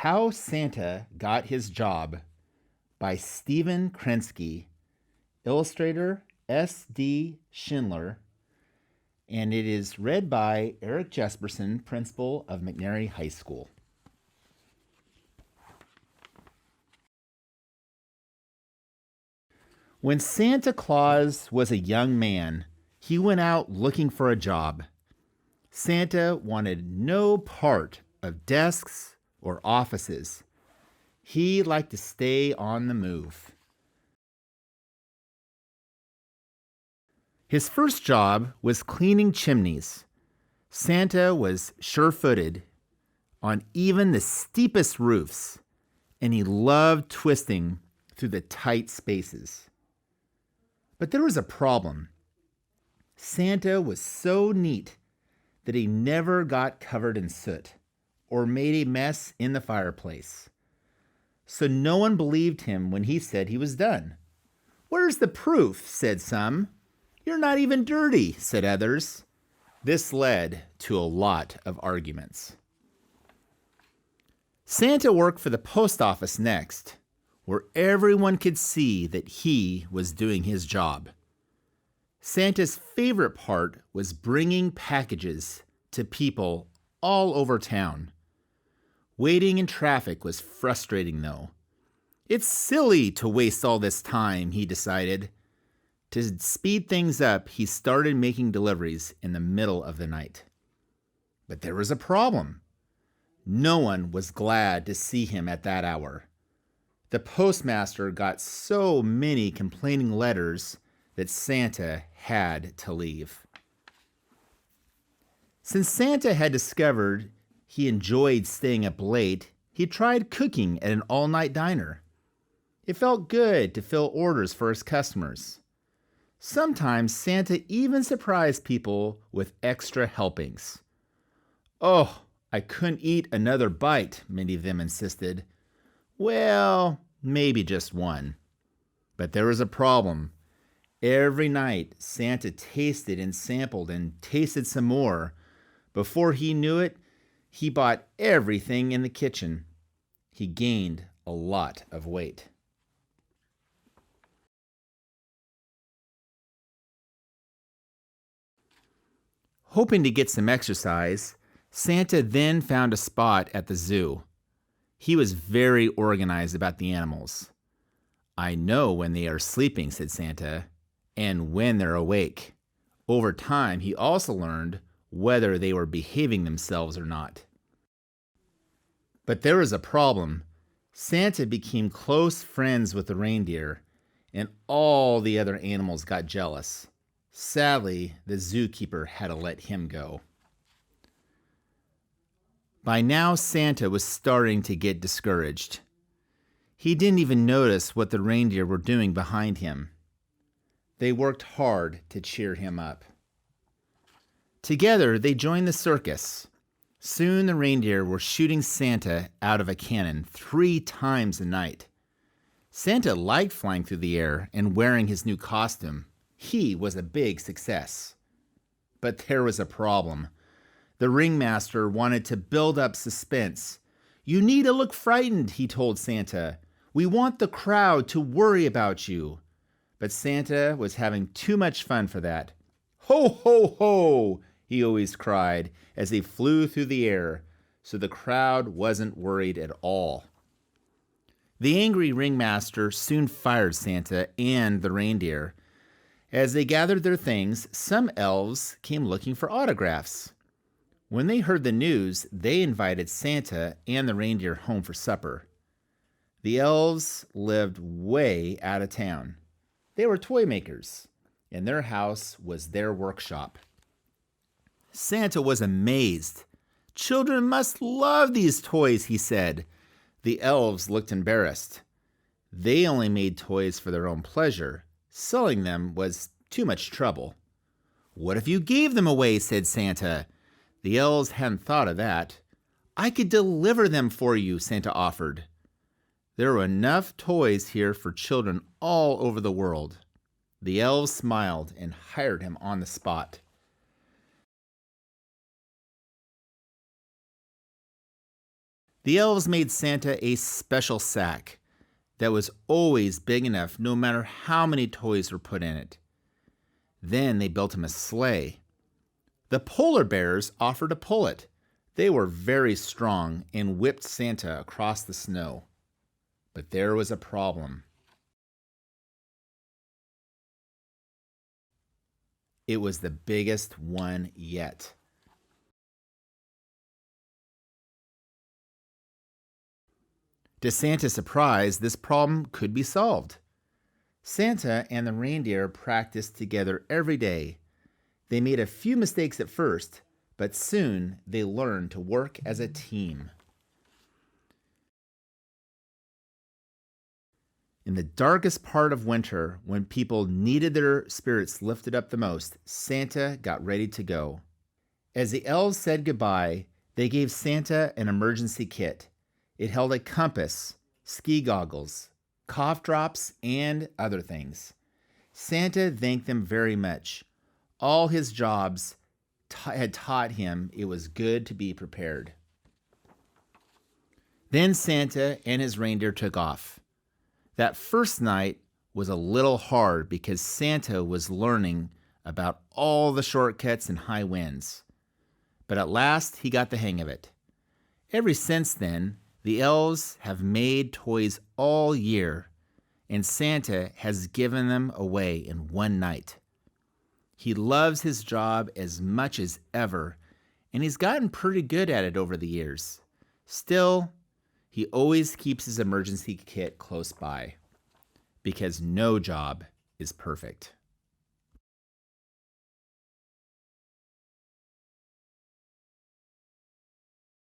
How Santa Got His Job by Stephen Krensky, illustrator S.D. Schindler, and it is read by Eric Jespersen, principal of McNary High School. When Santa Claus was a young man, he went out looking for a job. Santa wanted no part of desks or offices. He liked to stay on the move. His first job was cleaning chimneys. Santa was sure-footed on even the steepest roofs, and he loved twisting through the tight spaces. But there was a problem. Santa was so neat that he never got covered in soot or made a mess in the fireplace. So no one believed him when he said he was done. "Where's the proof?" said some. "You're not even dirty," said others. This led to a lot of arguments. Santa worked for the post office next, where everyone could see that he was doing his job. Santa's favorite part was bringing packages to people all over town. Waiting in traffic was frustrating, though. It's silly to waste all this time, he decided. To speed things up, he started making deliveries in the middle of the night. But there was a problem. No one was glad to see him at that hour. The postmaster got so many complaining letters that Santa had to leave. Since Santa had discovered he enjoyed staying up late, he tried cooking at an all-night diner. It felt good to fill orders for his customers. Sometimes Santa even surprised people with extra helpings. "Oh, I couldn't eat another bite," many of them insisted. Well, maybe just one. But there was a problem. Every night, Santa tasted and sampled and tasted some more. Before he knew it, he bought everything in the kitchen. He gained a lot of weight. Hoping to get some exercise, Santa then found a spot at the zoo. He was very organized about the animals. "I know when they are sleeping," said Santa, "and when they're awake." Over time, he also learned whether they were behaving themselves or not. But there was a problem. Santa became close friends with the reindeer, and all the other animals got jealous. Sadly, the zookeeper had to let him go. By now, Santa was starting to get discouraged. He didn't even notice what the reindeer were doing behind him. They worked hard to cheer him up. Together, they joined the circus. Soon the reindeer were shooting Santa out of a cannon 3 times a night. Santa liked flying through the air and wearing his new costume. He was a big success. But there was a problem. The ringmaster wanted to build up suspense. "You need to look frightened," he told Santa. "We want the crowd to worry about you." But Santa was having too much fun for that. "Ho, ho, ho!" he always cried as he flew through the air, so the crowd wasn't worried at all. The angry ringmaster soon fired Santa and the reindeer. As they gathered their things, some elves came looking for autographs. When they heard the news, they invited Santa and the reindeer home for supper. The elves lived way out of town. They were toy makers, and their house was their workshop. Santa was amazed. "Children must love these toys," he said. The elves looked embarrassed. They only made toys for their own pleasure. Selling them was too much trouble. "What if you gave them away?" said Santa. The elves hadn't thought of that. "I could deliver them for you," Santa offered. There were enough toys here for children all over the world. The elves smiled and hired him on the spot. The elves made Santa a special sack that was always big enough no matter how many toys were put in it. Then they built him a sleigh. The polar bears offered to pull it. They were very strong and whipped Santa across the snow. But there was a problem. It was the biggest one yet. To Santa's surprise, this problem could be solved. Santa and the reindeer practiced together every day. They made a few mistakes at first, but soon they learned to work as a team. In the darkest part of winter, when people needed their spirits lifted up the most, Santa got ready to go. As the elves said goodbye, they gave Santa an emergency kit. It held a compass, ski goggles, cough drops, and other things. Santa thanked them very much. All his jobs had taught him it was good to be prepared. Then Santa and his reindeer took off. That first night was a little hard because Santa was learning about all the shortcuts and high winds. But at last he got the hang of it. Ever since then, the elves have made toys all year, and Santa has given them away in one night. He loves his job as much as ever, and he's gotten pretty good at it over the years. Still, he always keeps his emergency kit close by, because no job is perfect.